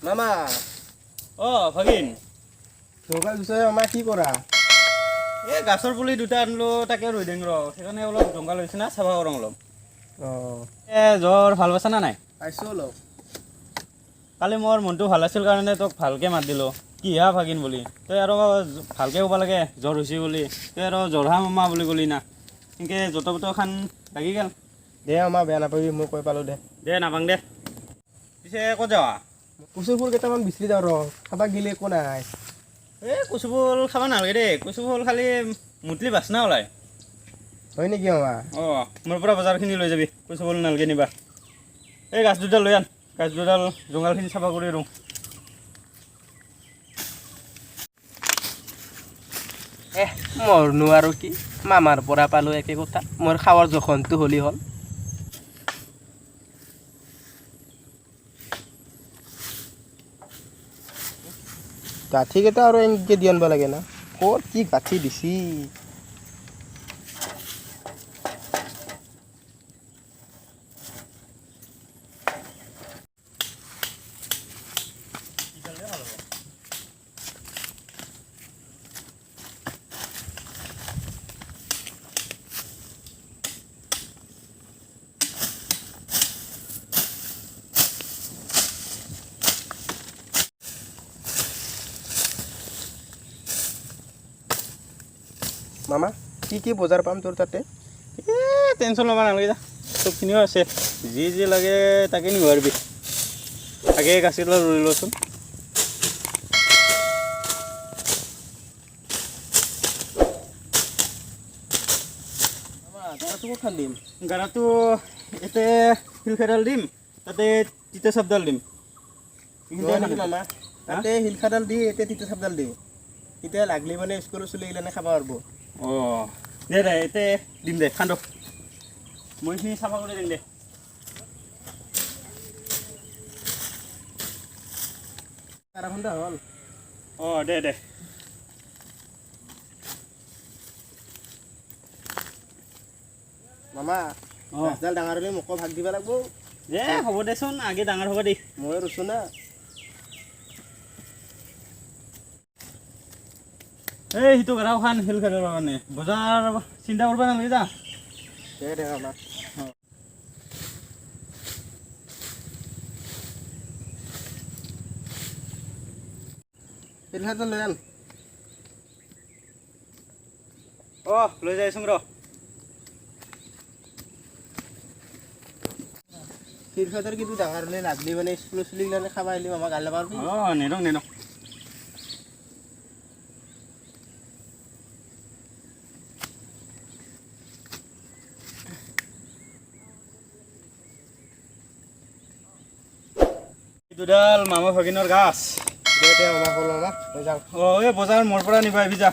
মামা ভাগিন জংঘল বিষয়ে মামা কি কৰা এই গাছৰ পুলি দুটা আনিলো তাকে ৰুই দিম সেইকাৰণে অলপ জংঘল হৈছে না চাফা কৰোঁ অলপ জ্বৰ ভাল পাইছা না নাই পাইছোঁ অলপ কালি মোৰ মনটো ভাল আছিল কাৰণে তোক ভালকৈ মাত দিলোঁ কি হা ভাগিন বুলি তই আৰু ভালকৈ ক'ব লাগে জ্বৰ হৈছে বুলি তই আৰু জ্বৰহা মামা বুলি ক'লি না সেনেকৈ য'ত বতৰখান লাগি গ'ল দে মামা বেয়া নাপাবি মই কৈ পালোঁ দে নাপাং দে পিছে ক'ত যাৱা কচু ফুল কেইটামান বিচাৰি যাওঁ ৰ খাবা গিলে একো নাই এই কচু ফুল খাব নালাগে দেই কচু ফুল খালি মুতলি বাচনা ওলায় হয় নেকি মামা মোৰ পৰা বজাৰখিনি লৈ যাবি কচু ফুল নালাগে নিবা এই গাছ দুডাল লৈ আন গাছ দুডাল জংঘলখিনি চাফা কৰি ৰুওঁ মৰনো আৰু কি মামাৰ পৰা পালোঁ একে কথা মোৰ খাৱাৰ জখনটো হ'লি হ'ল গাঁঠিকেইটা আৰু এনেকৈ দি আনিব লাগে না ক'ত কি গাঁঠি দিছি মামা কি কি বজাৰ পাম তোৰ তাতে টেনশ্যন ল'ব নালাগে যা চবখিনিও আছে যি যি লাগে তাকে নিব পাৰিবি তাকে গাছকেইডাল ৰুই লচোন গাড়াটো ক'ত দিম গাড়াটো ইয়াতে শিলখেডাল দিম তাতে তিতা চাপডাল দিম মামা তাতে শিলখাডাল দি এতিয়া তিতা চাপডাল দিওঁ তেতিয়া লাগলি মানে স্কুলৰ চলিগিলানে খাব পাৰিব দে দে ইয়াতে দিম দে খান্দ মইখিনি চাফা কৰি দিম দে আধা ঘণ্টা হ'ল দে দে মামা গাছডাল ডাঙৰ হ'লে মোকো ভাগ দিব লাগিব দে হ'ব দেচোন আগে ডাঙৰ হ'ব দেই মই ৰুইছোঁ না এই সিটো গাড়াও খান শিল খেলৰ কাৰণে বজাৰ চিন্তা কৰিব নালাগে যা দে মামা শিলখাডাল লৈ আন লৈ যাইছোং ৰ শিলখাডাল কিন্তু ডাঙৰ হ'লে লাগলি মানে স্কুলৰ চলিগিলানে খাব আহিলে মামা গাল নাপাবি নিদং নিদং দুডাল মামা ভাগিনৰ গাছ দে মামা হ'ল মামা লৈ যাওঁ এই বজাৰ মোৰ পৰা নিব আহিবি যা